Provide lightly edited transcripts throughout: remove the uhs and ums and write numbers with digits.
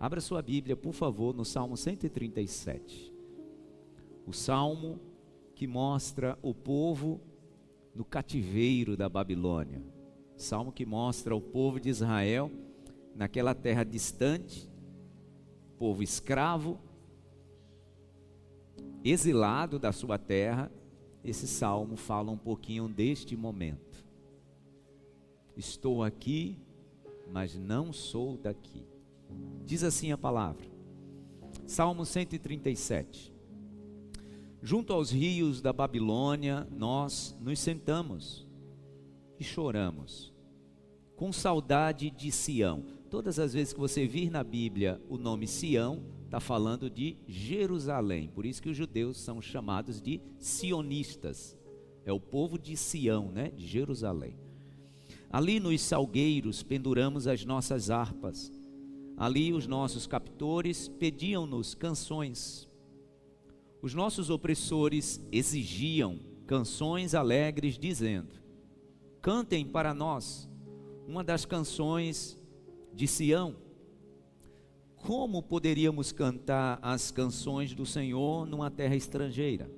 Abra sua Bíblia, por favor, no Salmo 137. O Salmo que mostra o povo no cativeiro da Babilônia. Salmo que mostra o povo de Israel naquela terra distante, povo escravo, exilado da sua terra. Esse salmo fala um pouquinho deste momento. Estou aqui, mas não sou daqui. Diz assim a palavra. Salmo 137. Junto aos rios da Babilônia, nós nos sentamos e choramos, com saudade de Sião. Todas as vezes que você vir na Bíblia o nome Sião, está falando de Jerusalém. Por isso que os judeus são chamados de sionistas. É o povo de Sião, né? De Jerusalém. Ali nos salgueiros penduramos as nossas harpas. Ali os nossos captores pediam-nos canções. Os nossos opressores exigiam canções alegres, dizendo: cantem para nós uma das canções de Sião. Como poderíamos cantar as canções do Senhor numa terra estrangeira?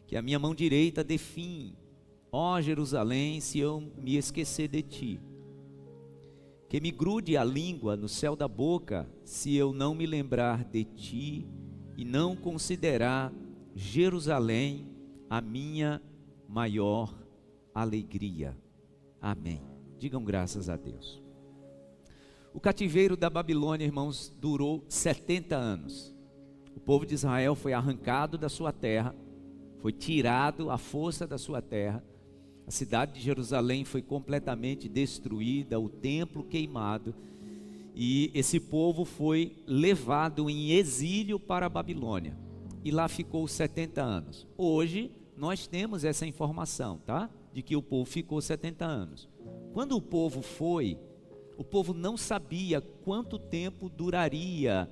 Que a minha mão direita dê fim, ó Jerusalém, se eu me esquecer de ti. Que me grude a língua no céu da boca, se eu não me lembrar de ti e não considerar Jerusalém a minha maior alegria. Amém. Digam graças a Deus. O cativeiro da Babilônia, irmãos, durou 70 anos. O povo de Israel foi arrancado da sua terra, foi tirado à força da sua terra. A cidade de Jerusalém foi completamente destruída, o templo queimado. E esse povo foi levado em exílio para a Babilônia. E lá ficou 70 anos. Hoje, nós temos essa informação, tá? De que o povo ficou 70 anos. Quando o povo foi, o povo não sabia quanto tempo duraria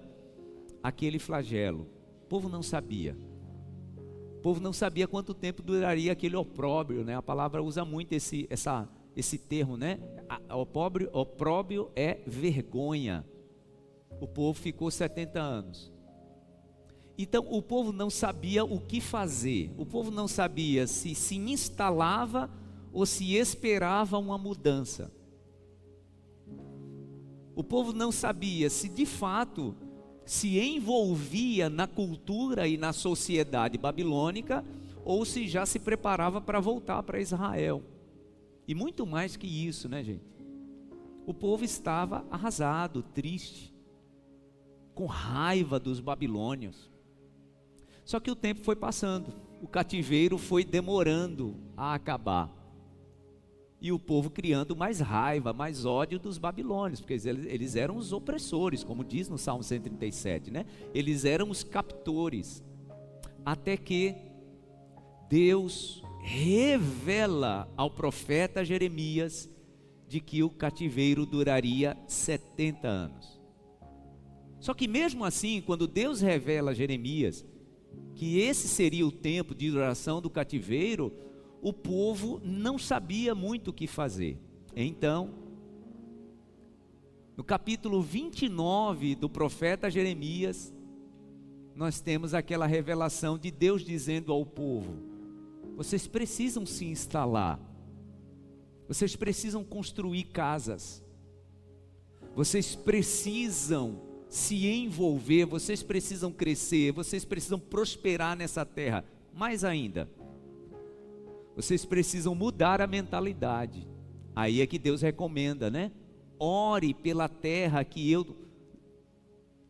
aquele flagelo. O povo não sabia. O povo não sabia quanto tempo duraria aquele opróbrio, né? A palavra usa muito esse termo, né? Opróbrio é vergonha. O povo ficou 70 anos. Então o povo não sabia o que fazer. O povo não sabia se se instalava ou se esperava uma mudança. O povo não sabia se de fato se envolvia na cultura e na sociedade babilônica ou se já se preparava para voltar para Israel. E muito mais que isso, né, gente? O povo estava arrasado, triste, com raiva dos babilônios. Só que o tempo foi passando, o cativeiro foi demorando a acabar. E o povo criando mais raiva, mais ódio dos babilônios, porque eles eram os opressores, como diz no Salmo 137, né? Eles eram os captores. Até que Deus revela ao profeta Jeremias de que o cativeiro duraria 70 anos. Só que mesmo assim, quando Deus revela a Jeremias que esse seria o tempo de duração do cativeiro, o povo não sabia muito o que fazer. Então, no capítulo 29 do profeta Jeremias, nós temos aquela revelação de Deus dizendo ao povo: vocês precisam se instalar, vocês precisam construir casas, vocês precisam se envolver, vocês precisam crescer, vocês precisam prosperar nessa terra. Mais ainda, vocês precisam mudar a mentalidade. Aí é que Deus recomenda, né? Ore pela terra que eu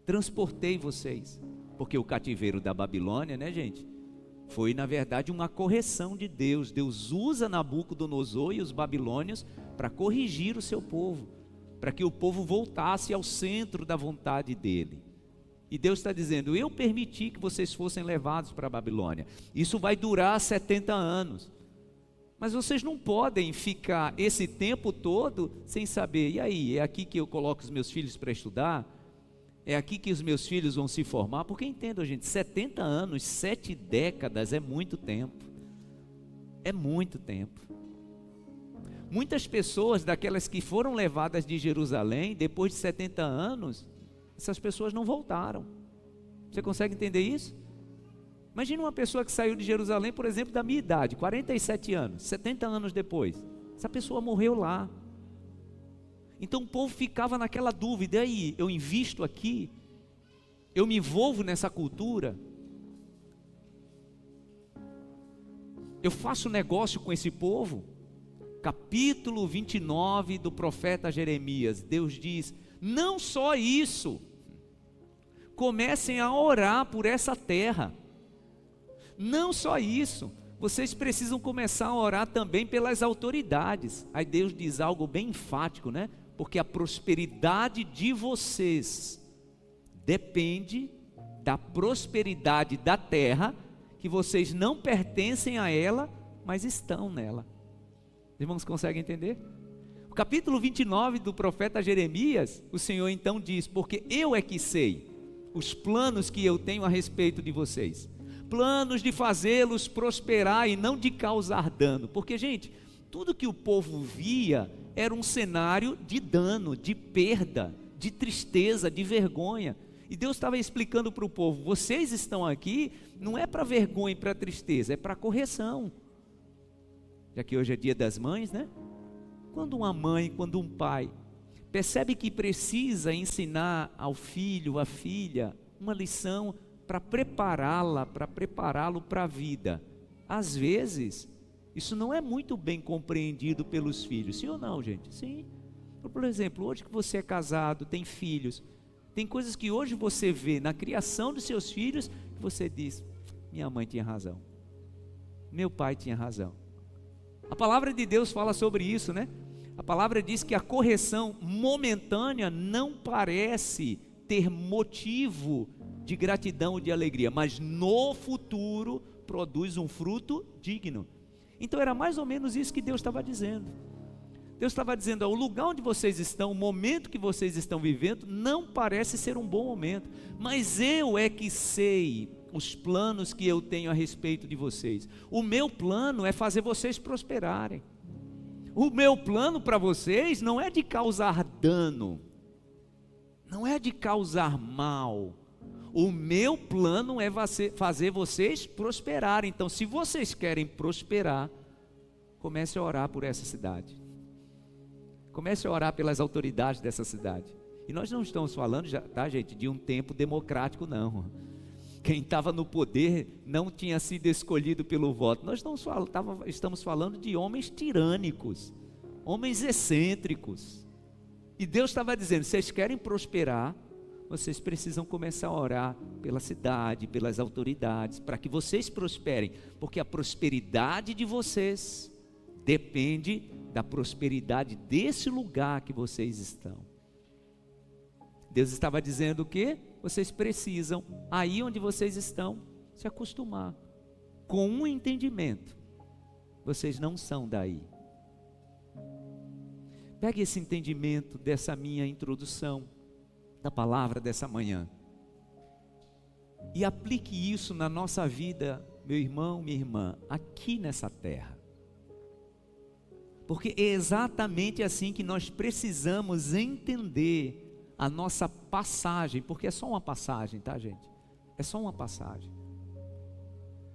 transportei vocês. Porque o cativeiro da Babilônia, né, gente? Foi na verdade uma correção de Deus. Deus usa Nabucodonosor e os babilônios para corrigir o seu povo, para que o povo voltasse ao centro da vontade dele. E Deus está dizendo: eu permiti que vocês fossem levados para a Babilônia. Isso vai durar 70 anos. Mas vocês não podem ficar esse tempo todo sem saber. E aí, é aqui que eu coloco os meus filhos para estudar? É aqui que os meus filhos vão se formar? Porque entendam, gente, 70 anos, 7 décadas é muito tempo. É muito tempo. Muitas pessoas daquelas que foram levadas de Jerusalém, depois de 70 anos, essas pessoas não voltaram. Você consegue entender isso? Imagina uma pessoa que saiu de Jerusalém, por exemplo, da minha idade, 47 anos, 70 anos depois. Essa pessoa morreu lá. Então o povo ficava naquela dúvida: e aí, eu invisto aqui? Eu me envolvo nessa cultura? Eu faço negócio com esse povo? Capítulo 29 do profeta Jeremias, Deus diz: não só isso, comecem a orar por essa terra. Não só isso, vocês precisam começar a orar também pelas autoridades. Aí Deus diz algo bem enfático, né? Porque a prosperidade de vocês depende da prosperidade da terra, que vocês não pertencem a ela, mas estão nela. Os irmãos conseguem entender? O capítulo 29 do profeta Jeremias, o Senhor então diz: porque eu é que sei os planos que eu tenho a respeito de vocês, planos de fazê-los prosperar e não de causar dano. Porque, gente, tudo que o povo via era um cenário de dano, de perda, de tristeza, de vergonha. E Deus estava explicando para o povo: vocês estão aqui não é para vergonha e para tristeza, é para correção. Já que hoje é dia das mães, né? Quando uma mãe, quando um pai percebe que precisa ensinar ao filho, à filha, uma lição para prepará-la, para prepará-lo para a vida, às vezes isso não é muito bem compreendido pelos filhos. Sim ou não, gente? Sim. Por exemplo, hoje que você é casado, tem filhos, tem coisas que hoje você vê na criação dos seus filhos, que você diz: minha mãe tinha razão, meu pai tinha razão. A palavra de Deus fala sobre isso, né? A palavra diz que a correção momentânea não parece ter motivo de gratidão ou de alegria, mas no futuro produz um fruto digno. Então era mais ou menos isso que Deus estava dizendo. Deus estava dizendo: o lugar onde vocês estão, o momento que vocês estão vivendo, não parece ser um bom momento, mas eu é que sei os planos que eu tenho a respeito de vocês. O meu plano é fazer vocês prosperarem. O meu plano para vocês não é de causar dano, não é de causar mal. O meu plano é fazer vocês prosperarem. Então, se vocês querem prosperar, comece a orar por essa cidade. Comece a orar pelas autoridades dessa cidade. E nós não estamos falando, tá, gente, de um tempo democrático, não. Quem estava no poder não tinha sido escolhido pelo voto. Nós estamos falando de homens tirânicos, homens excêntricos. E Deus estava dizendo: vocês querem prosperar, vocês precisam começar a orar pela cidade, pelas autoridades, para que vocês prosperem, porque a prosperidade de vocês depende da prosperidade desse lugar que vocês estão. Deus estava dizendo o quê? Vocês precisam, aí onde vocês estão, se acostumar com um entendimento: vocês não são daí. Pegue esse entendimento dessa minha introdução da palavra dessa manhã e aplique isso na nossa vida, meu irmão, minha irmã, aqui nessa terra. Porque é exatamente assim que nós precisamos entender a nossa passagem, porque é só uma passagem, tá, gente? É só uma passagem.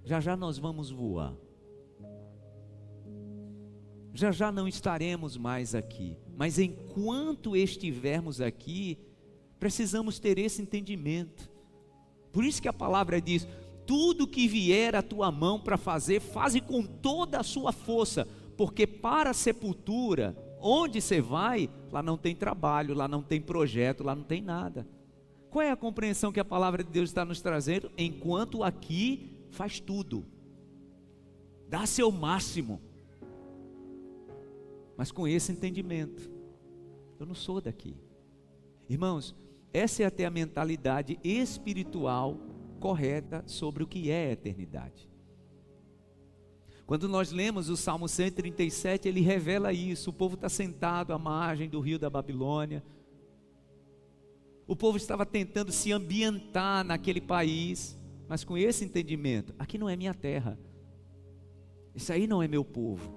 Já já nós vamos voar. Já já não estaremos mais aqui. Mas enquanto estivermos aqui, precisamos ter esse entendimento. Por isso que a palavra diz: tudo que vier à tua mão para fazer, faze com toda a sua força, porque para a sepultura, onde você vai, lá não tem trabalho, lá não tem projeto, lá não tem nada. Qual é a compreensão que a palavra de Deus está nos trazendo? Enquanto aqui, faz tudo, dá seu máximo, mas com esse entendimento: eu não sou daqui. Irmãos, essa é até a mentalidade espiritual correta sobre o que é a eternidade. Quando nós lemos o Salmo 137, ele revela isso. O povo está sentado à margem do rio da Babilônia. O povo estava tentando se ambientar naquele país, mas com esse entendimento: aqui não é minha terra, isso aí não é meu povo.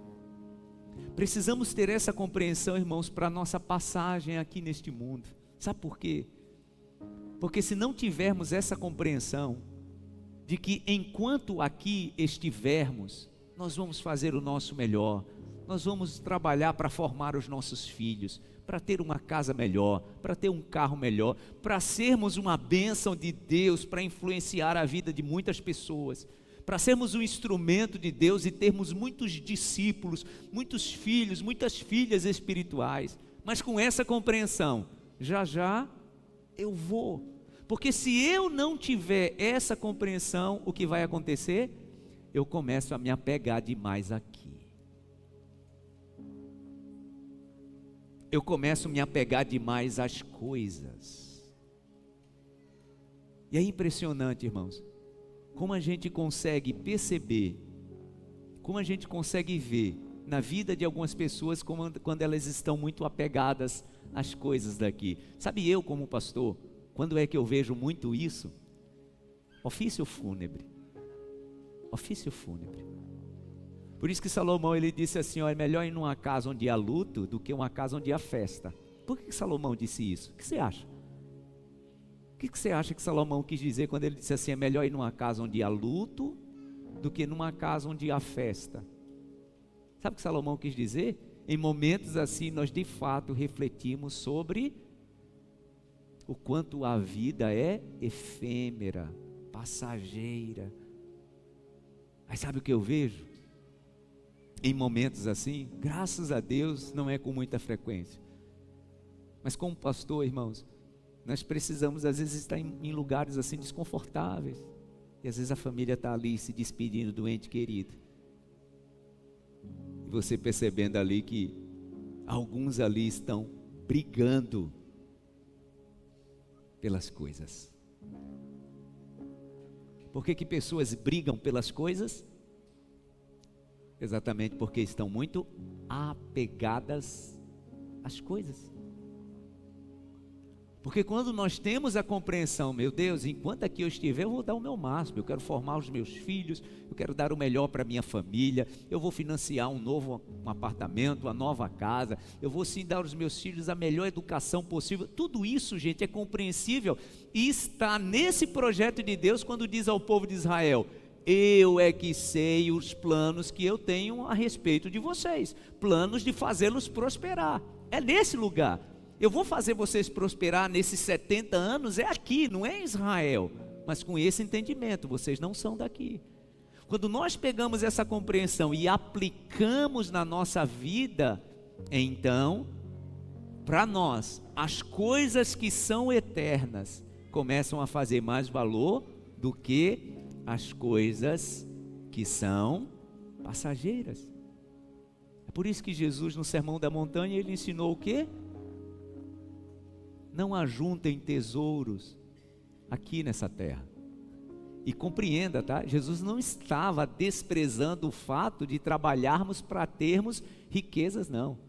Precisamos ter essa compreensão, irmãos, para a nossa passagem aqui neste mundo. Sabe por quê? Porque se não tivermos essa compreensão de que enquanto aqui estivermos, nós vamos fazer o nosso melhor, nós vamos trabalhar para formar os nossos filhos, para ter uma casa melhor, para ter um carro melhor, para sermos uma bênção de Deus, para influenciar a vida de muitas pessoas, para sermos um instrumento de Deus e termos muitos discípulos, muitos filhos, muitas filhas espirituais. Mas com essa compreensão, já já eu vou. Porque se eu não tiver essa compreensão, o que vai acontecer? Eu começo a me apegar demais aqui. Eu começo a me apegar demais às coisas. E é impressionante, irmãos, como a gente consegue perceber, como a gente consegue ver na vida de algumas pessoas quando elas estão muito apegadas às coisas daqui. Sabe, eu como pastor, quando é que eu vejo muito isso? Ofício fúnebre. Ofício fúnebre. Por isso que Salomão, ele disse assim, ó, é melhor ir numa casa onde há luto do que uma casa onde há festa. Por que Salomão disse isso? O que você acha? O que você acha que Salomão quis dizer quando ele disse assim, é melhor ir numa casa onde há luto do que numa casa onde há festa? Sabe o que Salomão quis dizer? Em momentos assim, nós de fato refletimos sobre o quanto a vida é efêmera, passageira. Aí sabe o que eu vejo? Em momentos assim, graças a Deus, não é com muita frequência. Mas como pastor, irmãos, nós precisamos às vezes estar em lugares assim desconfortáveis. E às vezes a família está ali se despedindo do ente querido. E você percebendo ali que alguns ali estão brigando pelas coisas. Por que pessoas brigam pelas coisas? Exatamente porque estão muito apegadas às coisas. Porque quando nós temos a compreensão, meu Deus, enquanto aqui eu estiver, eu vou dar o meu máximo, eu quero formar os meus filhos, eu quero dar o melhor para a minha família, eu vou financiar um apartamento, uma nova casa, eu vou sim dar aos meus filhos a melhor educação possível. Tudo isso, gente, é compreensível e está nesse projeto de Deus quando diz ao povo de Israel, eu é que sei os planos que eu tenho a respeito de vocês, planos de fazê-los prosperar, é nesse lugar. Eu vou fazer vocês prosperar nesses 70 anos, é aqui, não é em Israel, mas com esse entendimento, vocês não são daqui. Quando nós pegamos essa compreensão e aplicamos na nossa vida, então, para nós, as coisas que são eternas, começam a fazer mais valor do que as coisas que são passageiras. É por isso que Jesus no Sermão da Montanha, ele ensinou o quê? Não ajuntem tesouros aqui nessa terra. E compreenda, tá? Jesus não estava desprezando o fato de trabalharmos para termos riquezas, não.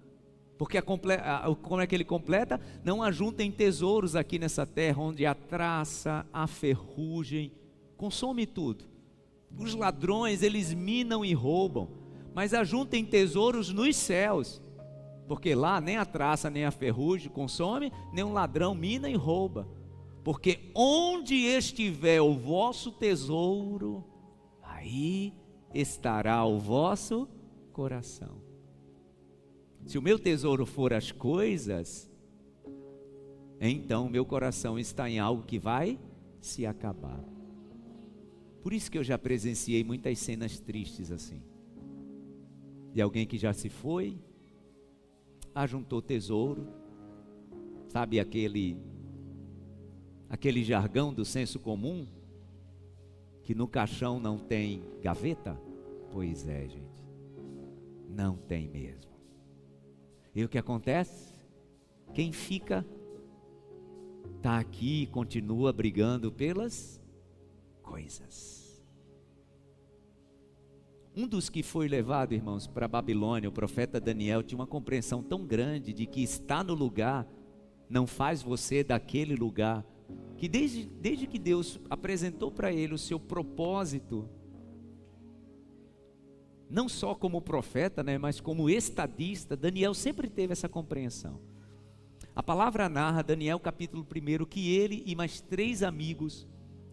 Porque como é que ele completa? Não ajuntem tesouros aqui nessa terra, onde a traça, a ferrugem, consome tudo. Os ladrões, eles minam e roubam, mas ajuntem tesouros nos céus. Porque lá nem a traça, nem a ferrugem consome, nem um ladrão mina e rouba. Porque onde estiver o vosso tesouro, aí estará o vosso coração. Se o meu tesouro for as coisas, então o meu coração está em algo que vai se acabar. Por isso que eu já presenciei muitas cenas tristes assim. De alguém que já se foi, ajuntou tesouro, sabe aquele jargão do senso comum, que no caixão não tem gaveta? Pois é, gente, não tem mesmo. E o que acontece? Quem fica, está aqui e continua brigando pelas coisas. Um dos que foi levado, irmãos, para a Babilônia, o profeta Daniel, tinha uma compreensão tão grande de que estar no lugar não faz você daquele lugar, que desde que Deus apresentou para ele o seu propósito, não só como profeta, né, mas como estadista, Daniel sempre teve essa compreensão. A palavra narra, Daniel capítulo 1, que ele e mais 3 amigos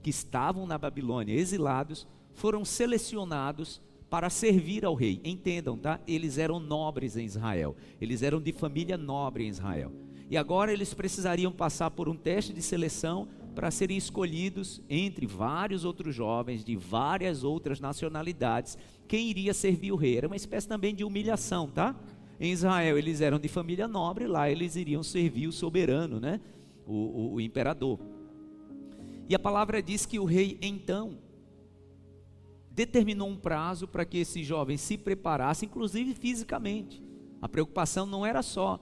que estavam na Babilônia, exilados, foram selecionados para servir ao rei. Entendam, tá? Eles eram nobres em Israel, eles eram de família nobre em Israel. E agora eles precisariam passar por um teste de seleção para serem escolhidos entre vários outros jovens de várias outras nacionalidades, quem iria servir o rei. Era uma espécie também de humilhação, tá? Em Israel eles eram de família nobre, lá eles iriam servir o soberano, né? O imperador. E a palavra diz que o rei então determinou um prazo para que esses jovens se preparassem, inclusive fisicamente. A preocupação não era só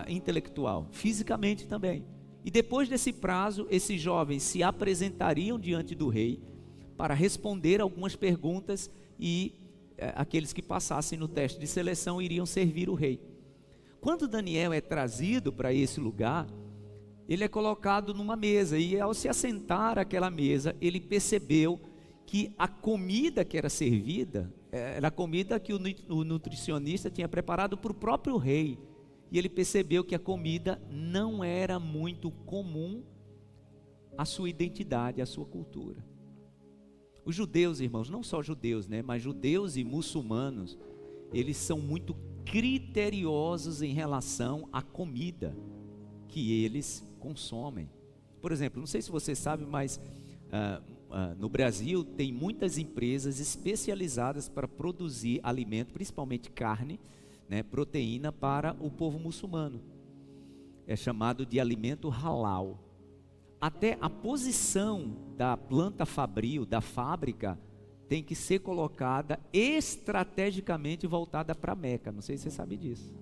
intelectual, fisicamente também. E depois desse prazo, esses jovens se apresentariam diante do rei para responder algumas perguntas e aqueles que passassem no teste de seleção iriam servir o rei. Quando Daniel é trazido para esse lugar, ele é colocado numa mesa e ao se assentar àquela mesa, ele percebeu que a comida que era servida era a comida que o nutricionista tinha preparado para o próprio rei. E ele percebeu que a comida não era muito comum à sua identidade, à sua cultura. Os judeus, irmãos, não só judeus, né, mas judeus e muçulmanos, eles são muito criteriosos em relação à comida que eles consomem. Por exemplo, não sei se você sabe, mas no Brasil tem muitas empresas especializadas para produzir alimento, principalmente carne, né, proteína para o povo muçulmano. É chamado de alimento halal. Até a posição da planta fabril, da fábrica, tem que ser colocada estrategicamente voltada para Meca. Não sei se você sabe disso.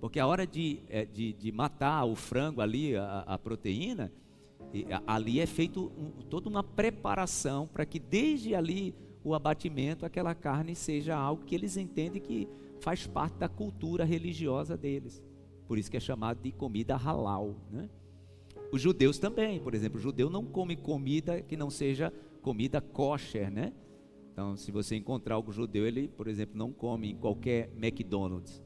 Porque a hora de matar o frango ali, a proteína, ali é feito toda uma preparação para que desde ali o abatimento, aquela carne seja algo que eles entendem que faz parte da cultura religiosa deles. Por isso que é chamado de comida halal, né? Os judeus também, por exemplo, o judeu não come comida que não seja comida kosher, né? Então, se você encontrar algum judeu, ele, por exemplo, não come em qualquer McDonald's.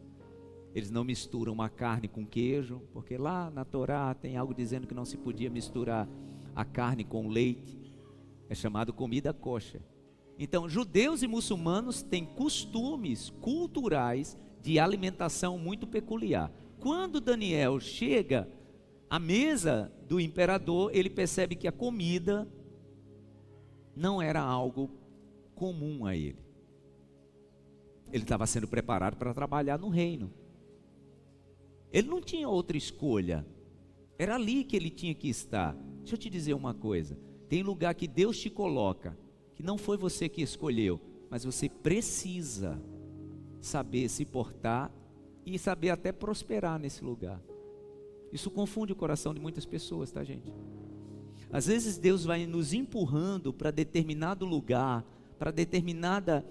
Eles não misturam uma carne com queijo, porque lá na Torá tem algo dizendo que não se podia misturar a carne com leite. É chamado comida kosher. Então, judeus e muçulmanos têm costumes culturais de alimentação muito peculiar. Quando Daniel chega à mesa do imperador, ele percebe que a comida não era algo comum a ele. Ele estava sendo preparado para trabalhar no reino. Ele não tinha outra escolha. Era ali que ele tinha que estar. Deixa eu te dizer uma coisa. Tem lugar que Deus te coloca, que não foi você que escolheu, mas você precisa saber se portar e saber até prosperar nesse lugar. Isso confunde o coração de muitas pessoas, tá, gente? Às vezes Deus vai nos empurrando para determinado lugar, para determinada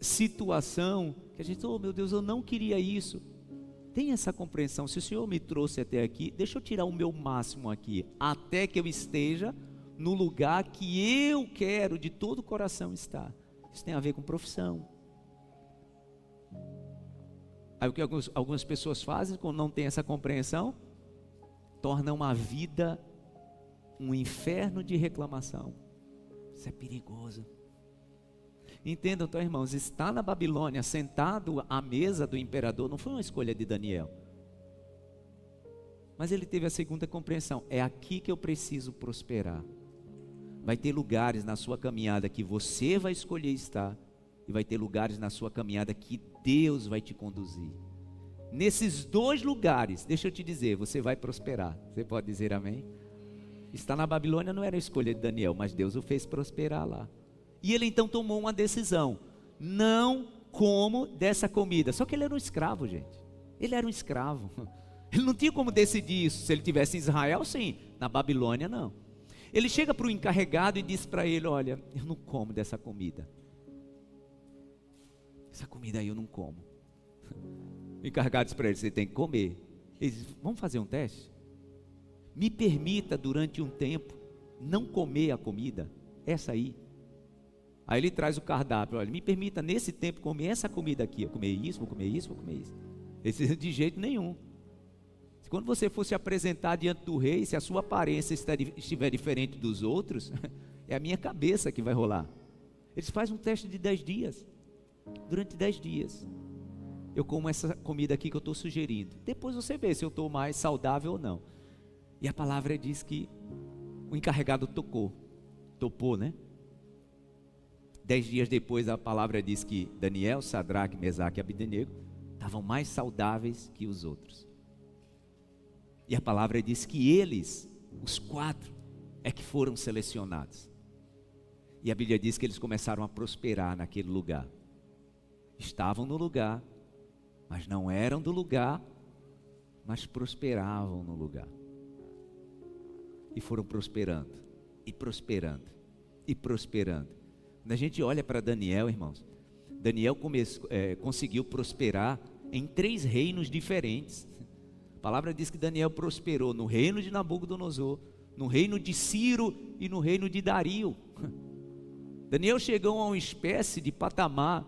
situação, que a gente, oh meu Deus, eu não queria isso. Tenha essa compreensão, se o Senhor me trouxe até aqui, deixa eu tirar o meu máximo aqui, até que eu esteja no lugar que eu quero de todo o coração estar. Isso tem a ver com profissão. Aí o que algumas pessoas fazem quando não tem essa compreensão? Tornam a vida um inferno de reclamação. Isso é perigoso. Entendam, então, irmãos, estar na Babilônia, sentado à mesa do imperador, não foi uma escolha de Daniel. Mas ele teve a segunda compreensão: é aqui que eu preciso prosperar. Vai ter lugares na sua caminhada que você vai escolher estar, e vai ter lugares na sua caminhada que Deus vai te conduzir. Nesses dois lugares, deixa eu te dizer, você vai prosperar. Você pode dizer amém? Estar na Babilônia não era a escolha de Daniel, mas Deus o fez prosperar lá. E ele então tomou uma decisão: não como dessa comida. Só que ele era um escravo, gente. Ele era um escravo. Ele não tinha como decidir isso. Se ele tivesse em Israel, sim. Na Babilônia, não. Ele chega para o encarregado e diz para ele: olha, eu não como dessa comida. Essa comida aí eu não como. O encarregado diz para ele: você tem que comer. Ele diz: vamos fazer um teste? Me permita durante um tempo não comer a comida, essa aí. Aí ele traz o cardápio: olha, me permita nesse tempo comer essa comida aqui. Eu comer isso, vou comer isso, vou comer isso. Esse de jeito nenhum. Quando você for se apresentar diante do rei, se a sua aparência estiver diferente dos outros, é a minha cabeça que vai rolar. Eles fazem um teste de 10 dias. Durante 10 dias, eu como essa comida aqui que eu estou sugerindo. Depois você vê se eu estou mais saudável ou não. E a palavra diz que o encarregado topou, né? 10 dias depois a palavra diz que Daniel, Sadraque, Mesaque e Abdenego estavam mais saudáveis que os outros. E a palavra diz que eles, os 4, é que foram selecionados. E a Bíblia diz que eles começaram a prosperar naquele lugar. Estavam no lugar, mas não eram do lugar, mas prosperavam no lugar. E foram prosperando, e prosperando, e prosperando. Quando a gente olha para Daniel, irmãos, Daniel conseguiu prosperar em 3 reinos diferentes. A palavra diz que Daniel prosperou no reino de Nabucodonosor, no reino de Ciro e no reino de Dario. Daniel chegou a uma espécie de patamar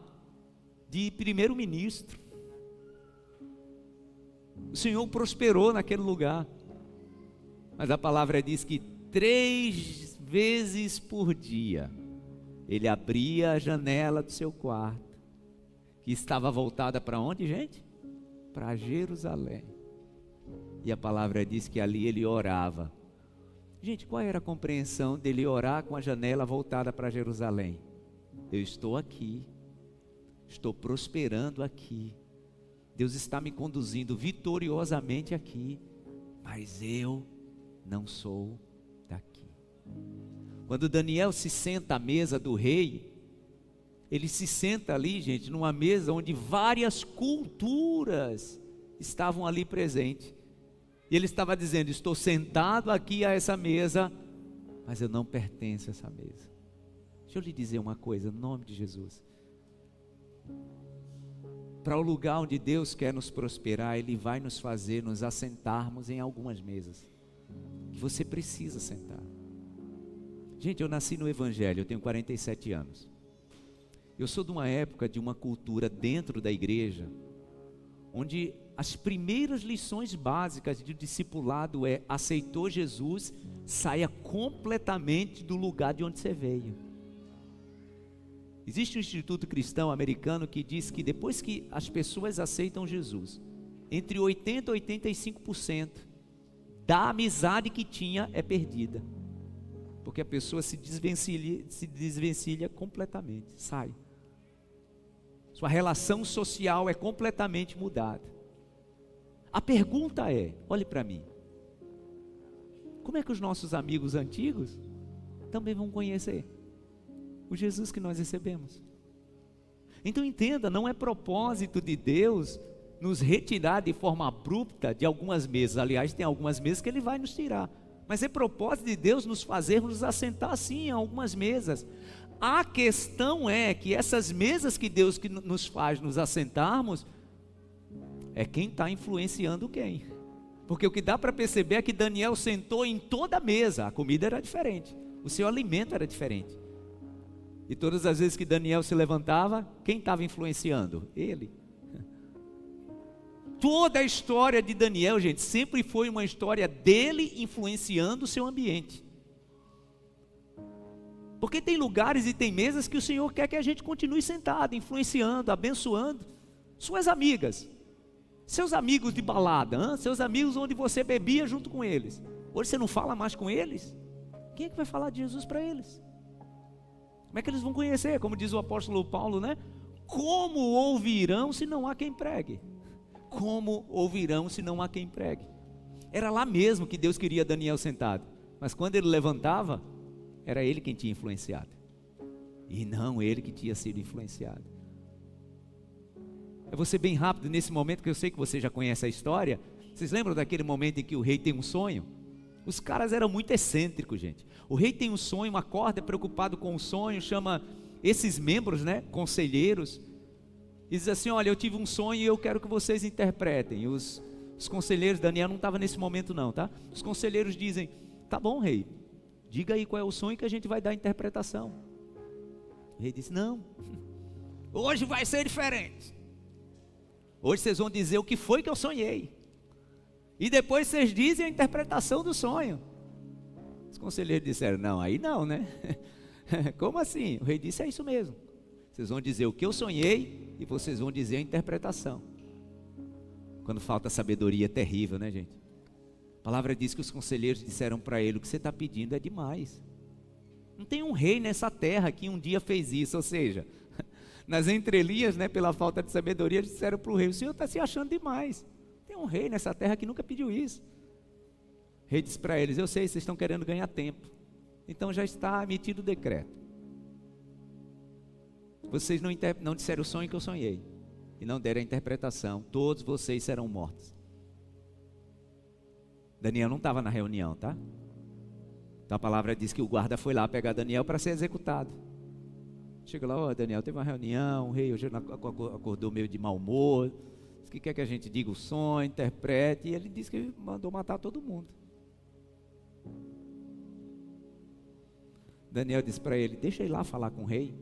de primeiro-ministro. O Senhor prosperou naquele lugar. Mas a palavra diz que 3 vezes por dia ele abria a janela do seu quarto, que estava voltada para onde, gente? Para Jerusalém. E a palavra diz que ali ele orava. Gente, qual era a compreensão dele orar com a janela voltada para Jerusalém? Eu estou aqui, estou prosperando aqui, Deus está me conduzindo vitoriosamente aqui, mas eu não sou daqui. Quando Daniel se senta à mesa do rei, ele se senta ali, gente, numa mesa onde várias culturas estavam ali presentes. E ele estava dizendo: estou sentado aqui a essa mesa, mas eu não pertenço a essa mesa. Deixa eu lhe dizer uma coisa, no nome de Jesus. Para o lugar onde Deus quer nos prosperar, Ele vai nos fazer nos assentarmos em algumas mesas que você precisa sentar. Gente, eu nasci no Evangelho, eu tenho 47 anos. Eu sou de uma época, de uma cultura dentro da igreja, onde as primeiras lições básicas de discipulado é: aceitou Jesus, saia completamente do lugar de onde você veio. Existe um instituto cristão americano que diz que depois que as pessoas aceitam Jesus, entre 80% e 85% da amizade que tinha é perdida, porque a pessoa se desvencilha completamente, sai. Sua relação social é completamente mudada. A pergunta é, olhe para mim, como é que os nossos amigos antigos também vão conhecer o Jesus que nós recebemos? Então entenda, não é propósito de Deus nos retirar de forma abrupta de algumas mesas. Aliás, tem algumas mesas que Ele vai nos tirar, mas é propósito de Deus nos fazermos assentar sim em algumas mesas. A questão é que essas mesas que Deus nos faz nos assentarmos, é quem está influenciando quem. Porque o que dá para perceber é que Daniel sentou em toda a mesa, a comida era diferente, o seu alimento era diferente. E todas as vezes que Daniel se levantava, quem estava influenciando? Ele. Toda a história de Daniel, gente, sempre foi uma história dele influenciando o seu ambiente. Porque tem lugares e tem mesas que o Senhor quer que a gente continue sentado, influenciando, abençoando suas amigas, seus amigos de balada, seus amigos onde você bebia junto com eles. Hoje você não fala mais com eles? Quem é que vai falar de Jesus para eles? Como é que eles vão conhecer? Como diz o apóstolo Paulo, né? Como ouvirão se não há quem pregue? Como ouvirão se não há quem pregue? Era lá mesmo que Deus queria Daniel sentado, mas quando ele levantava, era ele quem tinha influenciado, e não ele que tinha sido influenciado. Eu vou ser bem rápido nesse momento, que eu sei que você já conhece a história. Vocês lembram daquele momento em que o rei tem um sonho? Os caras eram muito excêntricos, gente. O rei tem um sonho, acorda preocupado com o sonho, chama esses membros, né, conselheiros, e diz assim: olha, eu tive um sonho e eu quero que vocês interpretem. Os conselheiros, Daniel não estava nesse momento não, tá? Os conselheiros dizem: tá bom, rei, diga aí qual é o sonho que a gente vai dar a interpretação. O rei disse: não, hoje vai ser diferente. Hoje vocês vão dizer o que foi que eu sonhei. E depois vocês dizem a interpretação do sonho. Os conselheiros disseram, não, aí não, né? Como assim? O rei disse, é isso mesmo. Vocês vão dizer o que eu sonhei e vocês vão dizer a interpretação. Quando falta sabedoria é terrível, né, gente? A palavra diz que os conselheiros disseram para ele, o que você está pedindo é demais. Não tem um rei nessa terra que um dia fez isso, ou seja, nas entrelinhas, né, pela falta de sabedoria, disseram para o rei, o senhor está se achando demais. Tem um rei nessa terra que nunca pediu isso. O rei disse para eles, eu sei, vocês estão querendo ganhar tempo. Então já está emitido o decreto. Vocês não disseram o sonho que eu sonhei. E não deram a interpretação. Todos vocês serão mortos. Daniel não estava na reunião, tá? Então a palavra diz que o guarda foi lá pegar Daniel para ser executado. Chega lá, ó, Daniel, teve uma reunião, o rei hoje acordou meio de mau humor. O que quer que a gente diga o sonho, interprete. E ele disse que mandou matar todo mundo. Daniel disse para ele, deixa eu ir lá falar com o rei.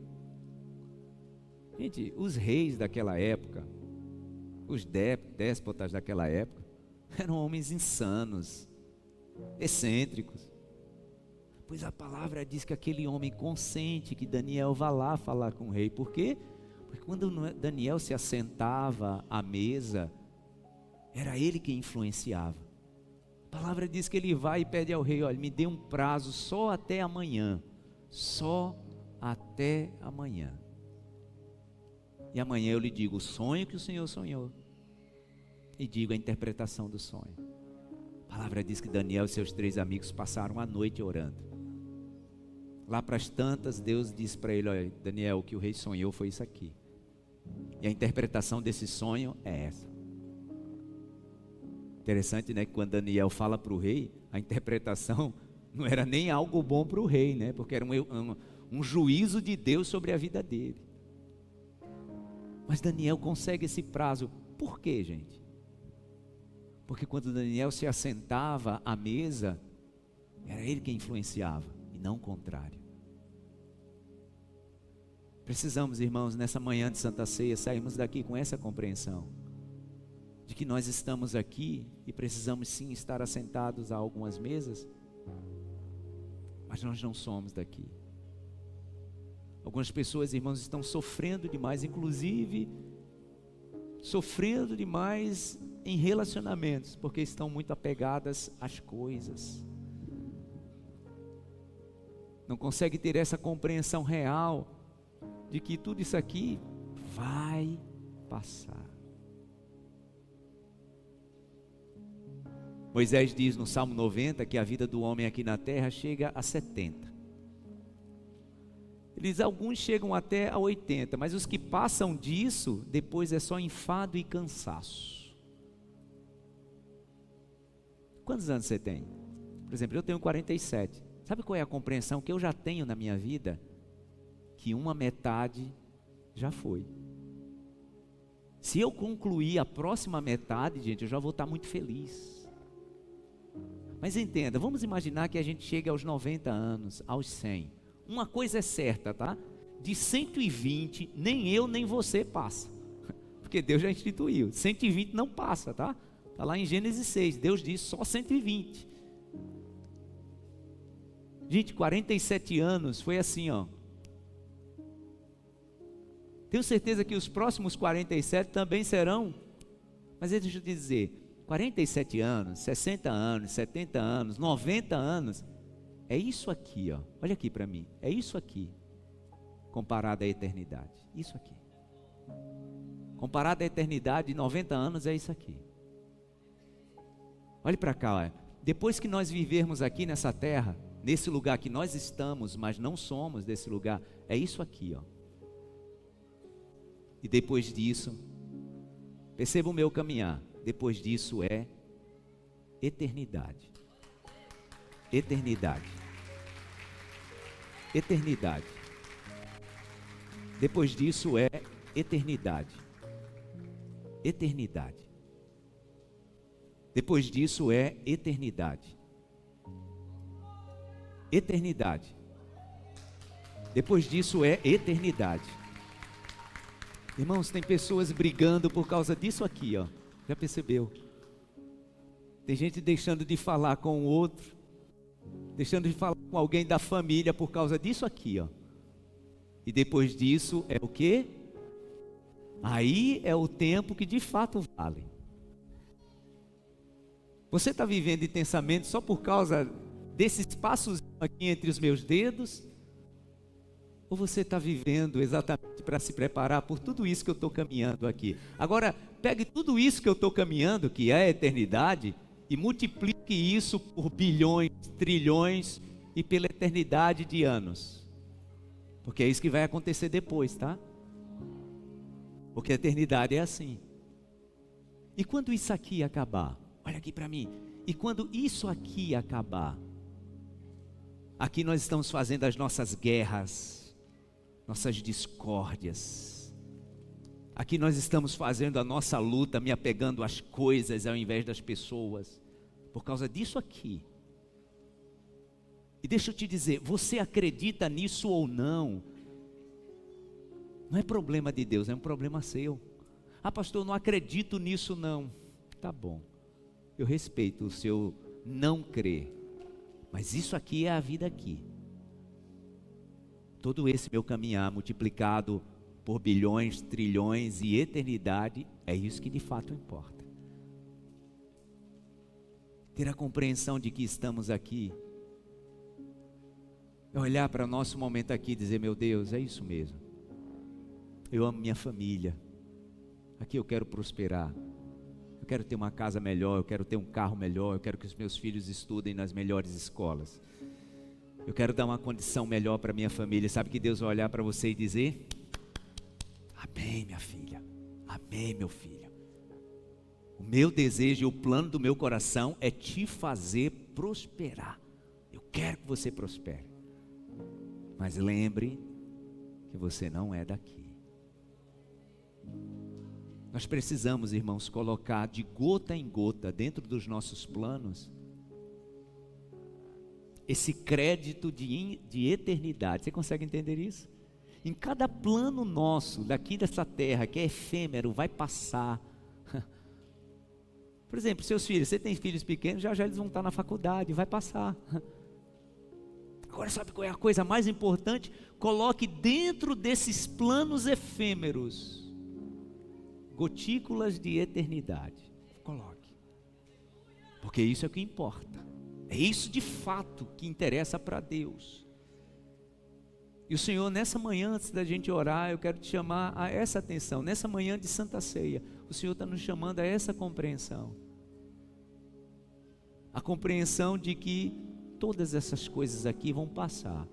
Gente, os reis daquela época, os déspotas daquela época, eram homens insanos, excêntricos. Pois a palavra diz que aquele homem consente que Daniel vá lá falar com o rei. Por quê? Porque quando Daniel se assentava à mesa, era ele que influenciava. A palavra diz que ele vai e pede ao rei, olha, me dê um prazo só até amanhã. Só até amanhã. E amanhã eu lhe digo o sonho que o Senhor sonhou. E digo a interpretação do sonho. A palavra diz que Daniel e seus 3 amigos passaram a noite orando. Lá para as tantas, Deus disse para ele, olha, Daniel, o que o rei sonhou foi isso aqui. E a interpretação desse sonho é essa. Interessante, né, que quando Daniel fala para o rei, a interpretação não era nem algo bom para o rei, né, porque era um juízo de Deus sobre a vida dele. Mas Daniel consegue esse prazo. Por quê, gente? Porque quando Daniel se assentava à mesa, era ele quem influenciava, e não o contrário. Precisamos, irmãos, nessa manhã de Santa Ceia, sairmos daqui com essa compreensão, de que nós estamos aqui e precisamos sim estar assentados a algumas mesas, mas nós não somos daqui. Algumas pessoas, irmãos, estão sofrendo demais, inclusive sofrendo demais em relacionamentos, porque estão muito apegadas às coisas. Não consegue ter essa compreensão real de que tudo isso aqui vai passar. Moisés diz no Salmo 90 que a vida do homem aqui na terra chega a 70. Ele diz, alguns chegam até a 80, mas os que passam disso, depois é só enfado e cansaço. Quantos anos você tem? Por exemplo, eu tenho 47. Sabe qual é a compreensão que eu já tenho na minha vida? Que uma metade já foi. Se eu concluir a próxima metade, gente, eu já vou estar muito feliz. Mas entenda, vamos imaginar que a gente chega aos 90 anos, aos 100. Uma coisa é certa, tá? De 120, nem eu nem você passa. Porque Deus já instituiu. 120 não passa, tá? Está lá em Gênesis 6. Deus diz só 120. Gente, 47 anos foi assim, ó. Tenho certeza que os próximos 47 também serão. Mas deixa eu te dizer, 47 anos, 60 anos, 70 anos, 90 anos... É isso aqui, ó. Olha aqui para mim. É isso aqui. Comparado à eternidade. Isso aqui. Comparado à eternidade, 90 anos é isso aqui. Olhe para cá, ó. Depois que nós vivermos aqui nessa terra, nesse lugar que nós estamos, mas não somos desse lugar, é isso aqui, ó. E depois disso, perceba o meu caminhar. Depois disso é eternidade. Eternidade. Eternidade. Depois disso é eternidade. Eternidade. Depois disso é eternidade. Eternidade. Depois disso é eternidade. Irmãos, tem pessoas brigando por causa disso aqui, ó. Já percebeu? Tem gente deixando de falar com o outro, deixando de falar com alguém da família por causa disso aqui, ó. E depois disso é o quê? Aí é o tempo que de fato vale. Você está vivendo intensamente só por causa desse espaçozinho aqui entre os meus dedos? Ou você está vivendo exatamente para se preparar por tudo isso que eu estou caminhando aqui? Agora, pegue tudo isso que eu estou caminhando, que é a eternidade, e multiplique isso por bilhões, trilhões e pela eternidade de anos. Porque é isso que vai acontecer depois, tá? Porque a eternidade é assim. E quando isso aqui acabar? Olha aqui para mim. E quando isso aqui acabar? Aqui nós estamos fazendo as nossas guerras, nossas discórdias. Aqui nós estamos fazendo a nossa luta, me apegando às coisas ao invés das pessoas. Por causa disso aqui. E deixa eu te dizer, você acredita nisso ou não? Não é problema de Deus, é um problema seu. Ah, pastor, eu não acredito nisso não. Tá bom, eu respeito o seu não crer. Mas isso aqui é a vida aqui. Todo esse meu caminhar multiplicado por bilhões, trilhões e eternidade, é isso que de fato importa. Ter a compreensão de que estamos aqui, é olhar para o nosso momento aqui e dizer, meu Deus, é isso mesmo. Eu amo minha família. Aqui eu quero prosperar. Eu quero ter uma casa melhor, eu quero ter um carro melhor, eu quero que os meus filhos estudem nas melhores escolas. Eu quero dar uma condição melhor para minha família. Sabe que Deus vai olhar para você e dizer, amém, minha filha, amém, meu filho. O meu desejo e o plano do meu coração é te fazer prosperar. Eu quero que você prospere. Mas lembre que você não é daqui. Nós precisamos, irmãos, colocar de gota em gota dentro dos nossos planos esse crédito de eternidade. Você consegue entender isso? Em cada plano nosso, daqui dessa terra, que é efêmero, vai passar. Por exemplo, seus filhos, você tem filhos pequenos, já eles vão estar na faculdade, vai passar. Agora sabe qual é a coisa mais importante? Coloque dentro desses planos efêmeros gotículas de eternidade. Coloque. Porque isso é o que importa. É isso de fato que interessa para Deus. E o Senhor, nessa manhã, antes da gente orar, eu quero te chamar a essa atenção. Nessa manhã de Santa Ceia, o Senhor está nos chamando a essa compreensão. A compreensão de que todas essas coisas aqui vão passar.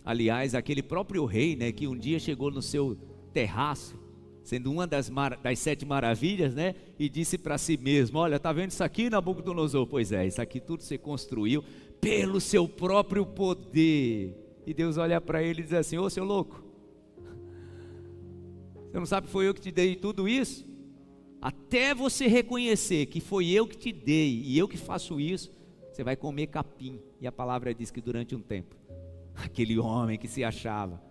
Aliás, aquele próprio rei, né, que um dia chegou no seu terraço, sendo uma das 7 maravilhas, né, e disse para si mesmo, olha, está vendo isso aqui, Nabucodonosor? Pois é, isso aqui tudo você construiu pelo seu próprio poder. E Deus olha para ele e diz assim, ô seu louco, você não sabe que foi eu que te dei tudo isso? Até você reconhecer que foi eu que te dei e eu que faço isso, você vai comer capim. E a palavra diz que durante um tempo, aquele homem que se achava,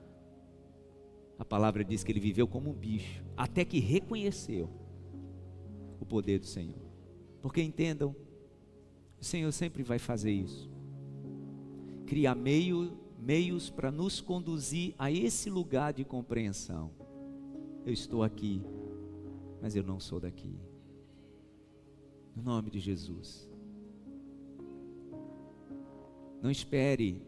a palavra diz que ele viveu como um bicho, até que reconheceu o poder do Senhor. Porque entendam, o Senhor sempre vai fazer isso. Criar meios para nos conduzir a esse lugar de compreensão. Eu estou aqui, mas eu não sou daqui. No nome de Jesus. Não espere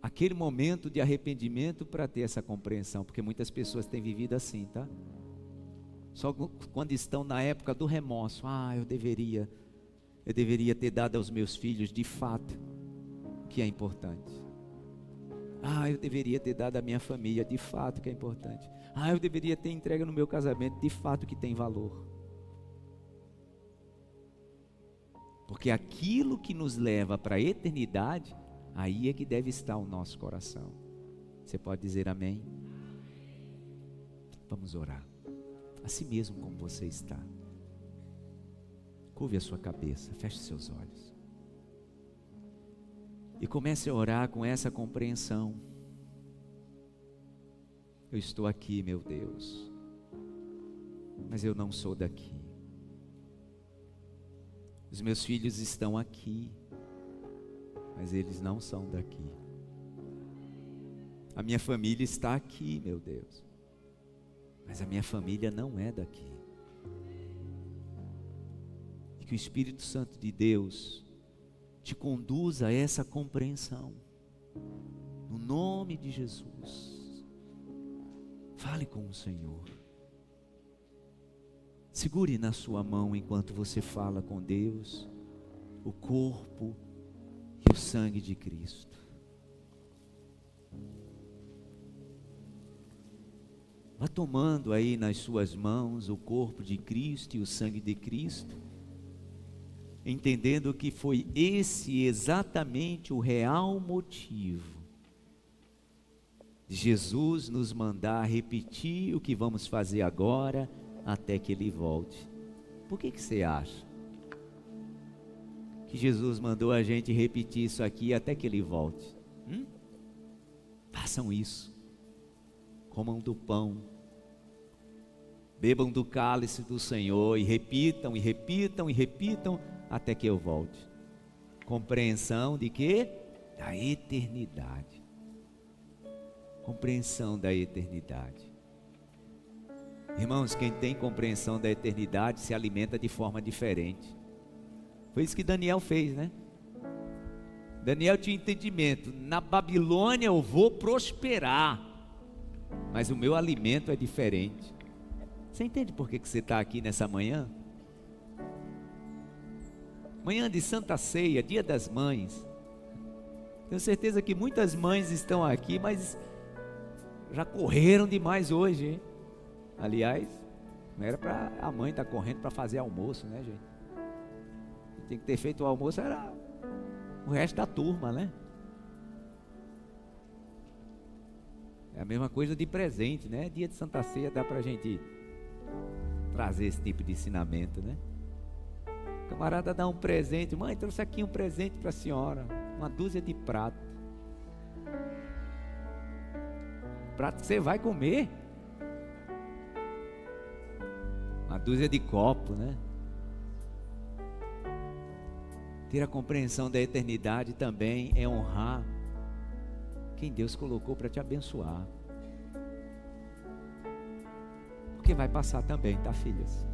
aquele momento de arrependimento para ter essa compreensão, porque muitas pessoas têm vivido assim, tá? Só quando estão na época do remorso, eu deveria ter dado aos meus filhos de fato o que é importante. Eu deveria ter dado à minha família de fato o que é importante. Eu deveria ter entregue no meu casamento de fato o que tem valor. Porque aquilo que nos leva para a eternidade, aí é que deve estar o nosso coração. Você pode dizer amém? Vamos orar. Assim mesmo como você está. Curve a sua cabeça, feche seus olhos. E comece a orar com essa compreensão. Eu estou aqui, meu Deus, mas eu não sou daqui. Os meus filhos estão aqui, mas eles não são daqui. A minha família está aqui, meu Deus, mas a minha família não é daqui. E que o Espírito Santo de Deus te conduza a essa compreensão, no nome de Jesus. Fale com o Senhor. Segure na sua mão enquanto você fala com Deus o corpo e o sangue de Cristo. Vá tomando aí nas suas mãos o corpo de Cristo e o sangue de Cristo, entendendo que foi esse exatamente o real motivo de Jesus nos mandar repetir o que vamos fazer agora até que Ele volte. Por que você acha que Jesus mandou a gente repetir isso aqui até que Ele volte? Façam isso. Comam do pão, bebam do cálice do Senhor e repitam, e repitam, e repitam até que eu volte. Compreensão de quê? Da eternidade. Compreensão da eternidade. Irmãos, quem tem compreensão da eternidade se alimenta de forma diferente. Foi isso que Daniel fez, né? Daniel tinha entendimento. Na Babilônia eu vou prosperar, mas o meu alimento é diferente. Você entende por que você está aqui nessa manhã? Manhã de Santa Ceia, Dia das Mães. Tenho certeza que muitas mães estão aqui, mas já correram demais hoje, hein? Aliás, não era para a mãe estar correndo para fazer almoço, né, gente? Tem que ter feito o almoço, era o resto da turma, né? É a mesma coisa de presente, né? Dia de Santa Ceia dá para a gente trazer esse tipo de ensinamento, né? O camarada dá um presente, mãe, trouxe aqui um presente para a senhora, uma dúzia de prato. Prato que você vai comer. Uma dúzia de copo, né? Ter a compreensão da eternidade também é honrar quem Deus colocou para te abençoar. Porque vai passar também, tá, filhas?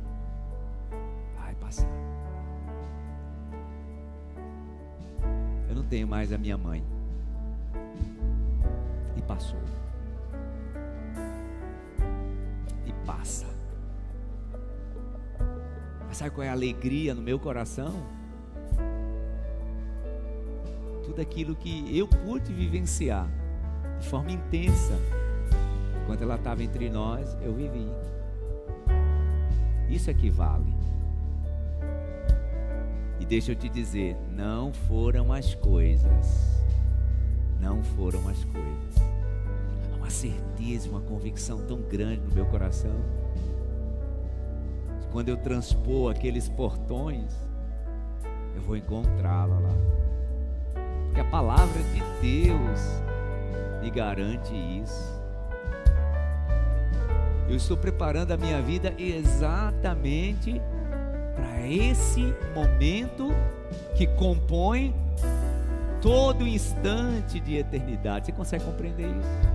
Vai passar. Eu não tenho mais a minha mãe. E passou. E passa. Mas sabe qual é a alegria no meu coração? Tudo aquilo que eu pude vivenciar de forma intensa enquanto ela estava entre nós, eu vivi. Isso é que vale. E deixa eu te dizer, não foram as coisas. Não foram as coisas. Há uma certeza, uma convicção tão grande no meu coração. Quando eu transpor aqueles portões, eu vou encontrá-la lá. Porque a palavra de Deus me garante isso. Eu estou preparando a minha vida exatamente para esse momento que compõe todo instante de eternidade. Você consegue compreender isso?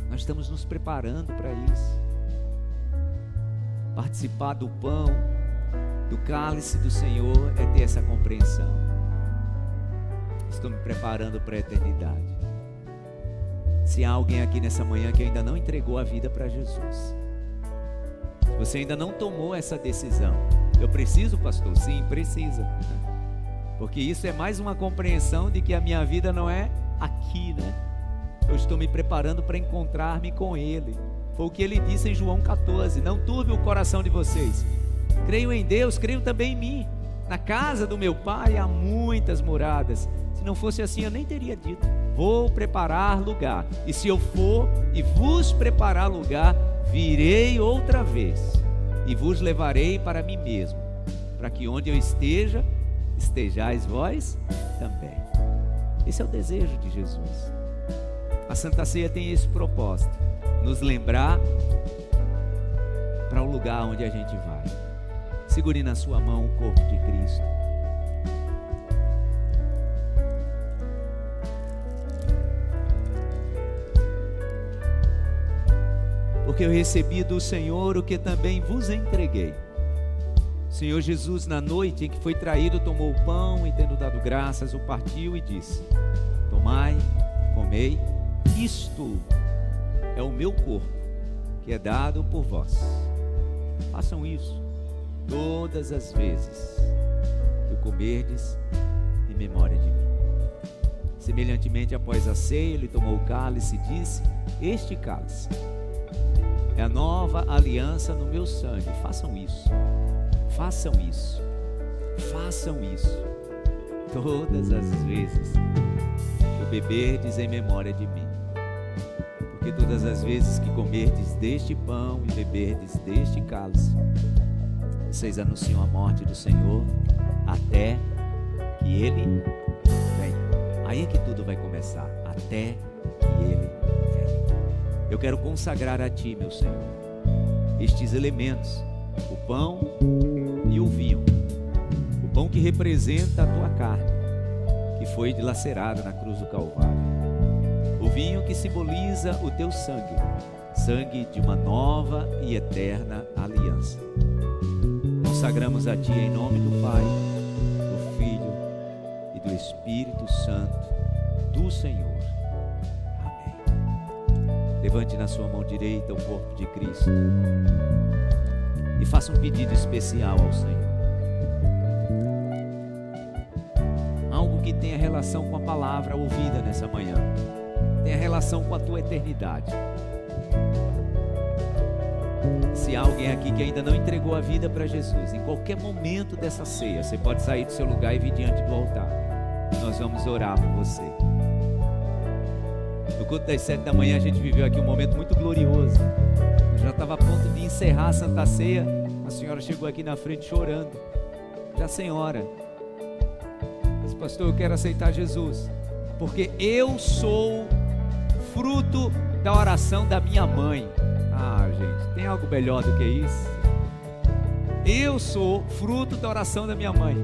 Nós estamos nos preparando para isso. Participar do pão, do cálice do Senhor é ter essa compreensão. Estou me preparando para a eternidade. Se há alguém aqui nessa manhã que ainda não entregou a vida para Jesus, se você ainda não tomou essa decisão, eu preciso, pastor? Sim, precisa. Porque isso é mais uma compreensão de que a minha vida não é aqui, né? Eu estou me preparando para encontrar-me com Ele. Foi o que Ele disse em João 14: não turbe o coração de vocês. Creio em Deus, creio também em mim. Na casa do meu Pai há muitas moradas. Se não fosse assim, eu nem teria dito. Vou preparar lugar. E se eu for e vos preparar lugar, virei outra vez e vos levarei para mim mesmo, para que onde eu esteja, estejais vós também. Esse é o desejo de Jesus. A Santa Ceia tem esse propósito: nos lembrar para o lugar onde a gente vai. Segure na sua mão o corpo de Cristo. Porque eu recebi do Senhor o que também vos entreguei. O Senhor Jesus, na noite em que foi traído, tomou o pão e, tendo dado graças, o partiu e disse: tomai, comei, isto é o meu corpo, que é dado por vós. Façam isso todas as vezes que o comerdes em memória de mim. Semelhantemente, após a ceia, ele tomou o cálice e disse: este cálice é a nova aliança no meu sangue. Façam isso, façam isso, façam isso todas as vezes que o beberdes em memória de mim. Porque todas as vezes que comerdes deste pão e beberdes deste cálice, vocês anunciam a morte do Senhor até que Ele venha. Aí é que tudo vai começar, até que Ele venha. Eu quero consagrar a Ti, meu Senhor, estes elementos, o pão e o vinho. O pão que representa a Tua carne, que foi dilacerada na cruz do Calvário. O vinho que simboliza o Teu sangue, sangue de uma nova e eterna aliança. Consagramos a Ti em nome do Pai, do Filho e do Espírito Santo do Senhor. Levante na sua mão direita o corpo de Cristo e faça um pedido especial ao Senhor. Algo que tenha relação com a palavra ouvida nessa manhã, tenha relação com a tua eternidade. Se há alguém aqui que ainda não entregou a vida para Jesus, em qualquer momento dessa ceia, você pode sair do seu lugar e vir diante do altar. Nós vamos orar por você. No culto das 7 da manhã a gente viveu aqui um momento muito glorioso. Eu já estava a ponto de encerrar a Santa Ceia. A senhora chegou aqui na frente chorando. Já senhora, disse: pastor, eu quero aceitar Jesus, porque eu sou fruto da oração da minha mãe. Ah, gente, tem algo melhor do que isso? Eu sou fruto da oração da minha mãe.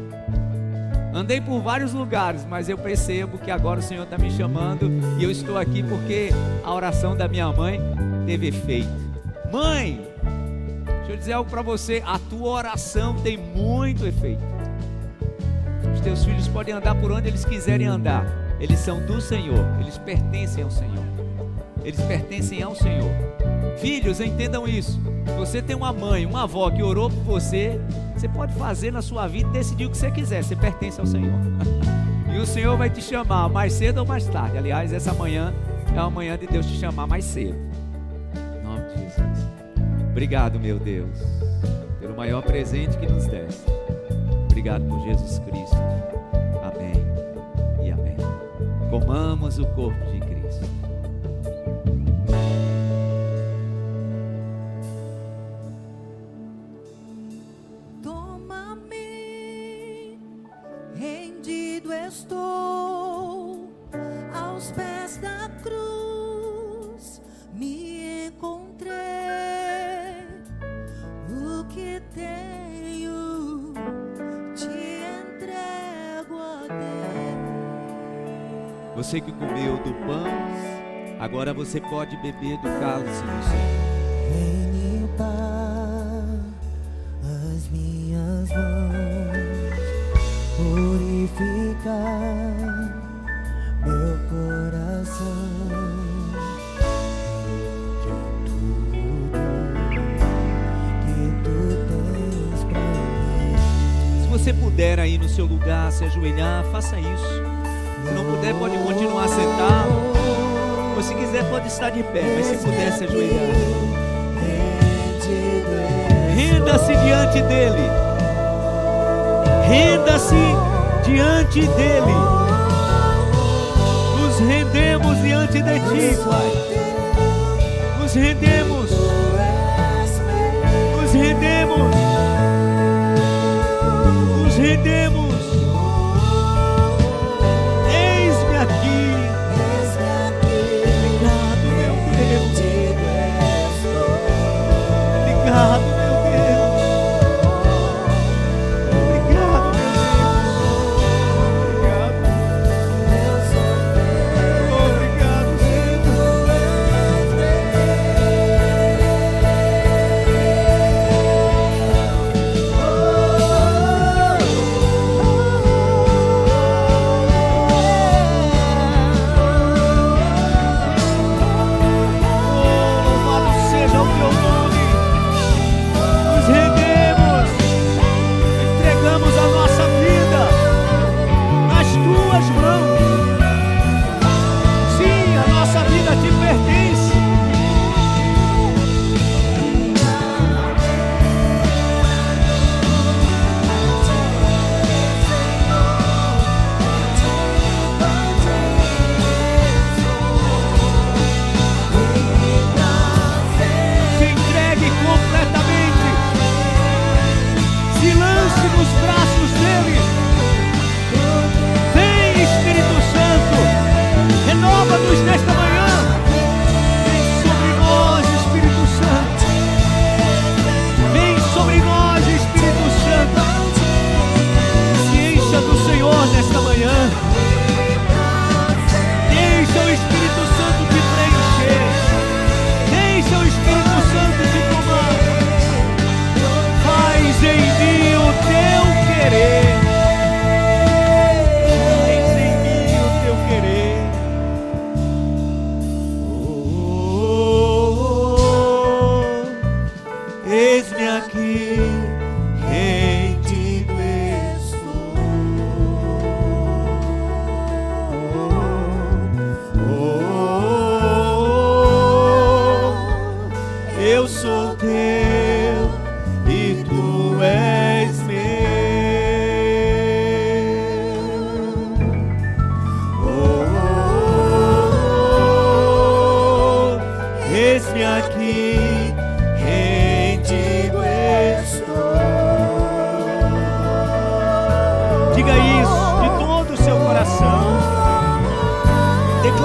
Andei por vários lugares, mas eu percebo que agora o Senhor está me chamando e eu estou aqui porque a oração da minha mãe teve efeito. Mãe, deixa eu dizer algo para você: a tua oração tem muito efeito. Os teus filhos podem andar por onde eles quiserem andar, eles são do Senhor, eles pertencem ao Senhor, eles pertencem ao Senhor. Filhos, entendam isso. Você tem uma mãe, uma avó que orou por você, você pode fazer na sua vida e decidir o que você quiser, você pertence ao Senhor. E o Senhor vai te chamar mais cedo ou mais tarde. Aliás, essa manhã é a manhã de Deus te chamar mais cedo. Em nome de Jesus. Obrigado, meu Deus, pelo maior presente que nos deste. Obrigado por Jesus Cristo. Amém e amém. Comamos o corpo de Cristo. Estou aos pés da cruz, me encontrei, o que tenho te entrego a Deus. Você que comeu do pão, agora você pode beber do cálice do Senhor. Vem limpar as minhas mãos, purificar meu coração de tudo que tu tens pra mim. Se você puder aí no seu lugar se ajoelhar, faça isso. Se não puder, pode continuar sentado, ou se quiser pode estar de pé, mas se puder se ajoelhar, renda-se diante dele. Renda-se diante dele. Nos rendemos diante de ti, Pai. Nos rendemos. Nos rendemos. Nos rendemos. Eis-me aqui. Obrigado, meu Deus. Obrigado, meu Deus.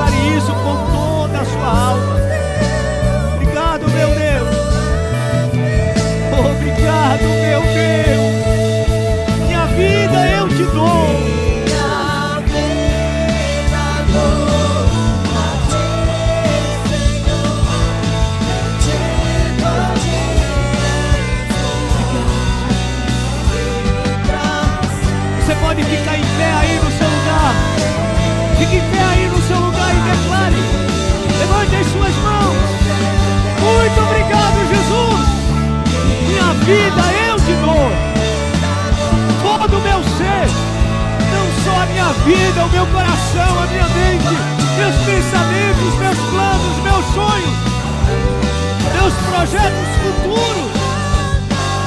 declare isso com toda a sua alma. Obrigado, meu Deus. Obrigado, meu Deus. Minha vida eu te dou. Você pode ficar em pé aí no seu lugar. Fique em pé aí no seu lugar e declare. Levante as suas mãos. Muito obrigado, Jesus. Minha vida eu te dou. Todo o meu ser. Não só a minha vida, o meu coração, a minha mente, meus pensamentos, meus planos, meus sonhos, meus projetos futuros.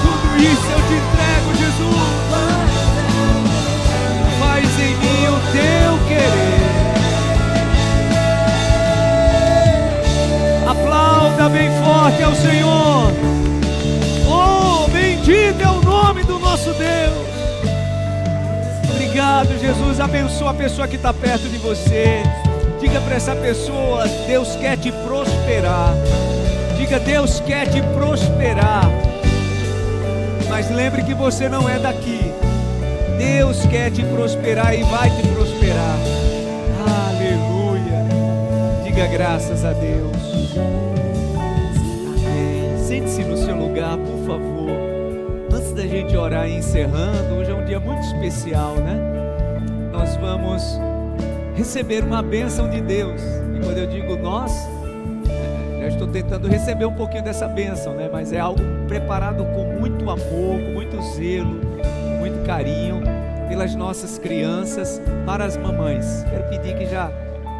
Tudo isso eu te entrego, Jesus. Faz em mim o teu querer. Aplauda bem forte ao Senhor. Oh, bendito é o nome do nosso Deus. Obrigado, Jesus. Abençoa a pessoa que está perto de você. Diga para essa pessoa: Deus quer te prosperar. Diga: Deus quer te prosperar. Mas lembre que você não é daqui. Deus quer te prosperar e vai te prosperar. Aleluia. Diga graças a Deus. Amém. Sente-se no seu lugar, por favor. Antes da gente orar e encerrando, hoje é um dia muito especial, né? Nós vamos receber uma bênção de Deus. E quando eu digo nós, já estou tentando receber um pouquinho dessa bênção, né? Mas é algo preparado com muito amor, com muito zelo, com muito carinho pelas nossas crianças, para as mamães. Quero pedir que já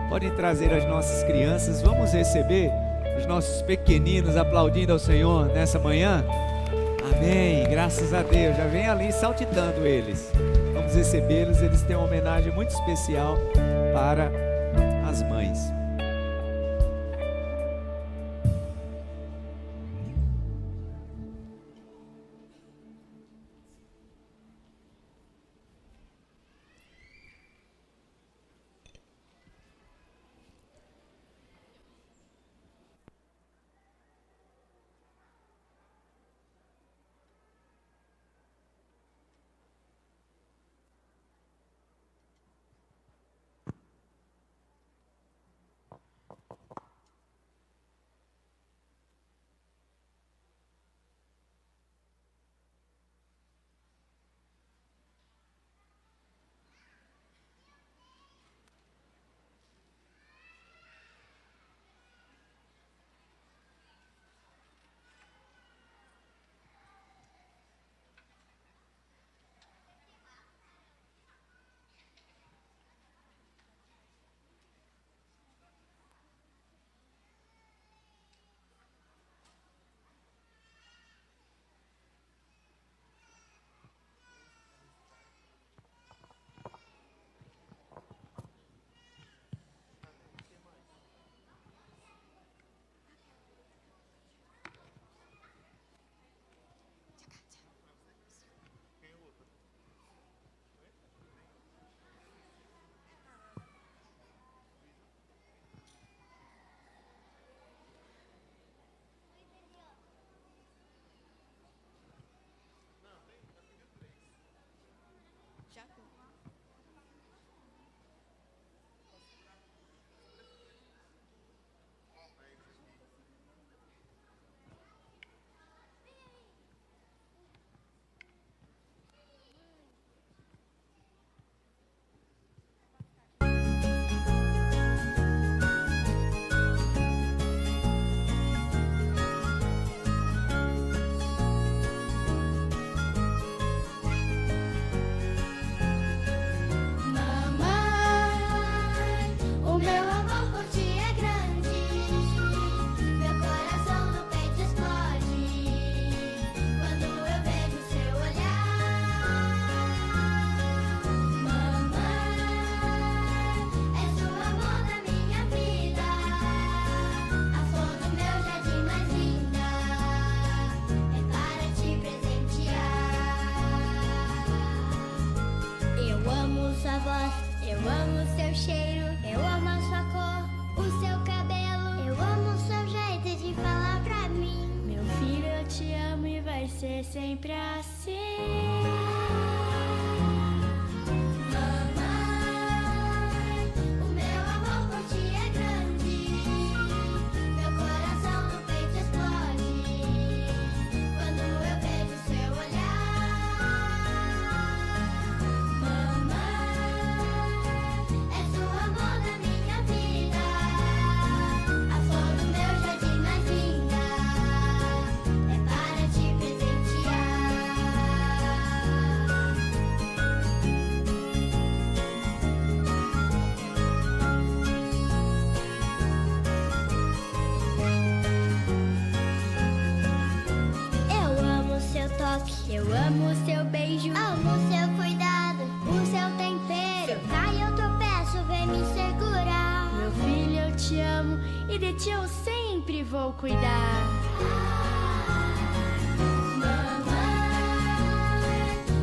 podem trazer as nossas crianças. Vamos receber os nossos pequeninos aplaudindo ao Senhor nessa manhã. Amém, graças a Deus. Já vem ali saltitando eles. Vamos recebê-los. Eles têm uma homenagem muito especial para as mães. Eu amo seu cheiro, eu amo a sua cor. ser sempre assim. Mamãe, o meu amor por ti é grande. Meu coração no peito explode quando eu vejo seu olhar. Mamãe, és o amor da minha vida, a flor do meu jardim mais linda. É para te presentear. Eu amo seu toque, eu amo seu beijo, amo seu cuidado, o seu tempero. Se eu caio, eu tropeço, vem me segurar. Meu filho, eu te amo e de ti eu sempre vou cuidar. Mamãe,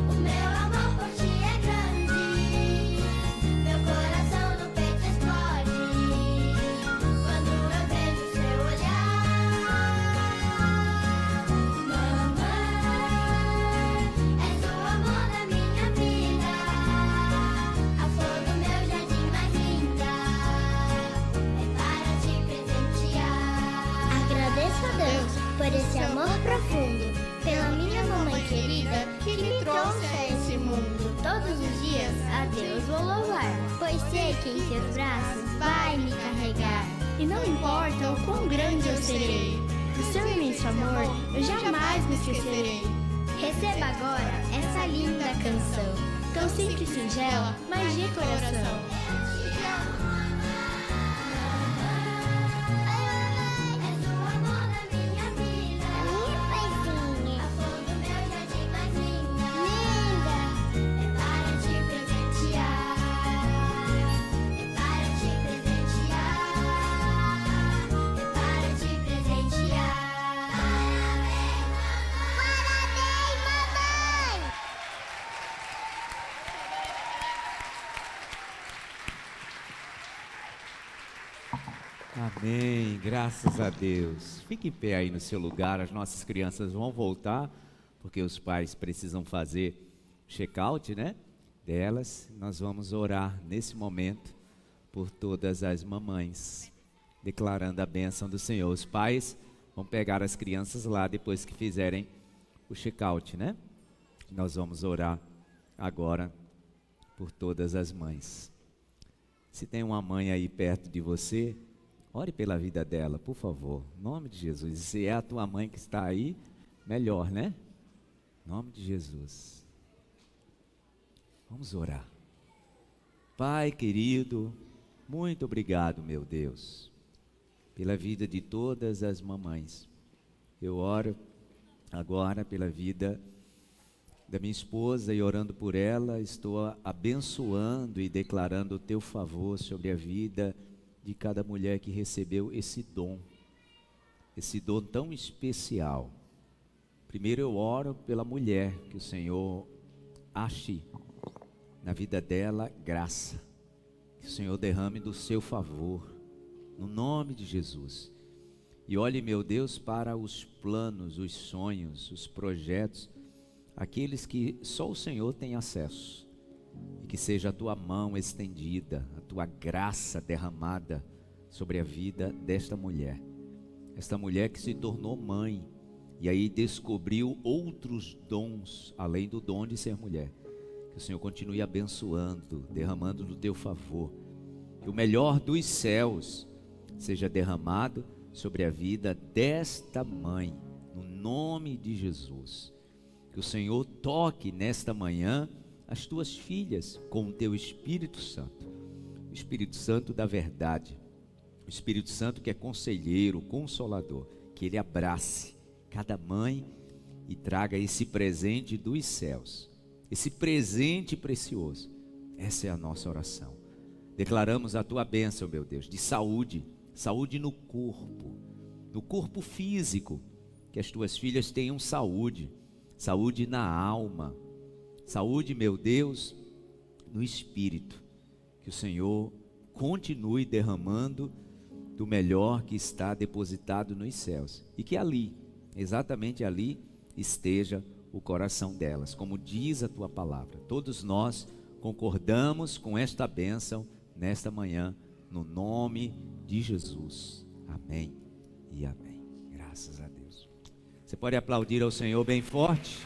o meu amor por ti é grande. Meu coração no peito explode quando eu vejo seu olhar. Mamãe, és o amor da minha vida, a flor do meu jardim mais linda. É para te presentear. Agradeço a Deus por esse amor profundo, pela minha mamãe querida que me trouxe a esse mundo. Todos os dias a Deus vou louvar, pois sei que em seus braços vai me carregar. E não importa o quão grande eu serei, do seu imenso amor eu jamais me esquecerei. Receba agora essa linda canção, tão simples e singela, mas de coração. És o amor da minha vida, a flor do meu jardim mais linda. É para te presentear, é para te presentear, é para te presentear. Parabéns, mamãe! Amém, graças a Deus. Fique em pé aí no seu lugar, as nossas crianças vão voltar, porque os pais precisam fazer check-out, né, delas. Nós vamos orar nesse momento por todas as mamães, declarando a bênção do Senhor. Os pais vão pegar as crianças lá depois que fizerem o check-out, né? Nós vamos orar agora por todas as mães. Se tem uma mãe aí perto de você, ore pela vida dela, por favor, em nome de Jesus. E se é a tua mãe que está aí, melhor, né? Em nome de Jesus. Vamos orar. Pai querido, muito obrigado, meu Deus, pela vida de todas as mamães. Eu oro agora pela vida da minha esposa e orando por ela, estou abençoando e declarando o teu favor sobre a vida de cada mulher que recebeu esse dom tão especial. Primeiro eu oro pela mulher, que o Senhor ache na vida dela graça, que o Senhor derrame do seu favor, no nome de Jesus. E olhe, meu Deus, para os planos, os sonhos, os projetos, aqueles que só o Senhor tem acesso, e que seja a tua mão estendida, a tua graça derramada sobre a vida desta mulher, esta mulher que se tornou mãe, e aí descobriu outros dons, além do dom de ser mulher. Que o Senhor continue abençoando, derramando do teu favor, que o melhor dos céus seja derramado sobre a vida desta mãe, no nome de Jesus. Que o Senhor toque nesta manhã as tuas filhas com o teu Espírito Santo, o Espírito Santo da verdade, o Espírito Santo que é conselheiro, consolador, que ele abrace cada mãe e traga esse presente dos céus, esse presente precioso. Essa é a nossa oração. Declaramos a tua bênção, meu Deus, de saúde, saúde no corpo físico, que as tuas filhas tenham saúde, saúde na alma, saúde, meu Deus, no espírito. Que o Senhor continue derramando do melhor que está depositado nos céus, e que ali, exatamente ali, esteja o coração delas, como diz a tua palavra. Todos nós concordamos com esta bênção nesta manhã, no nome de Jesus. Amém e amém. Graças a Deus. Você pode aplaudir ao Senhor bem forte?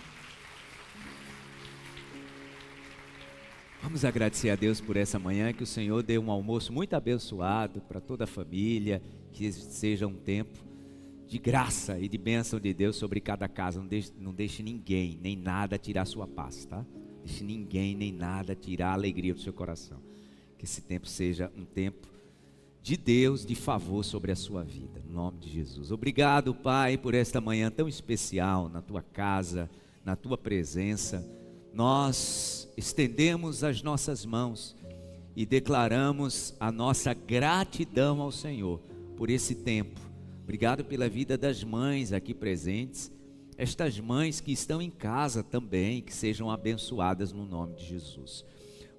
Vamos agradecer a Deus por essa manhã, que o Senhor dê um almoço muito abençoado para toda a família, que seja um tempo de graça e de bênção de Deus sobre cada casa. Não deixe ninguém, nem nada tirar sua paz, tá? Deixe ninguém, nem nada tirar a alegria do seu coração. Que esse tempo seja um tempo de Deus, de favor sobre a sua vida, no nome de Jesus. Obrigado, Pai, por esta manhã tão especial na tua casa, na tua presença. Nós estendemos as nossas mãos e declaramos a nossa gratidão ao Senhor por esse tempo. Obrigado pela vida das mães aqui presentes, estas mães que estão em casa também, que sejam abençoadas no nome de Jesus.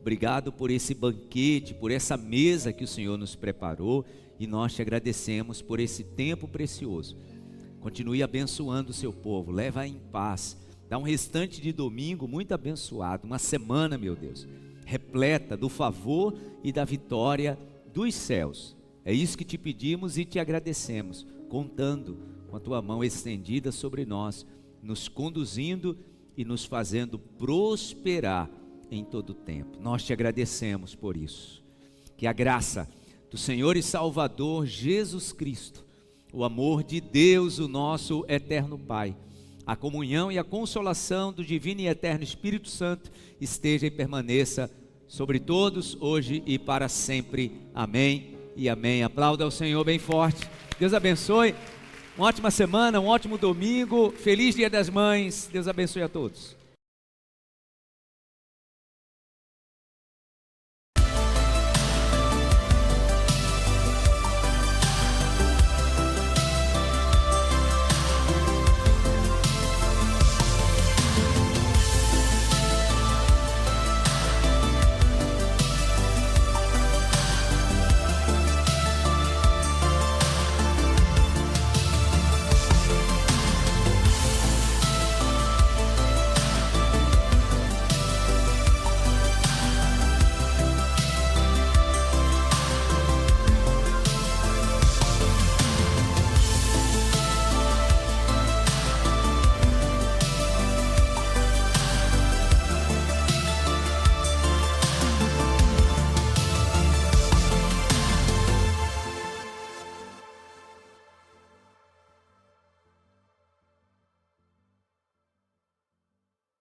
Obrigado por esse banquete, por essa mesa que o Senhor nos preparou, e nós te agradecemos por esse tempo precioso. Continue abençoando o seu povo, leva em paz, dá um restante de domingo muito abençoado, uma semana, meu Deus, repleta do favor e da vitória dos céus. É isso que te pedimos e te agradecemos, contando com a tua mão estendida sobre nós, nos conduzindo e nos fazendo prosperar em todo o tempo. Nós te agradecemos por isso. Que a graça do Senhor e Salvador Jesus Cristo, o amor de Deus, o nosso eterno Pai, a comunhão e a consolação do divino e eterno Espírito Santo esteja e permaneça sobre todos, hoje e para sempre. Amém e amém. Aplauda ao Senhor bem forte. Deus abençoe. Uma ótima semana, um ótimo domingo. Feliz Dia das Mães. Deus abençoe a todos.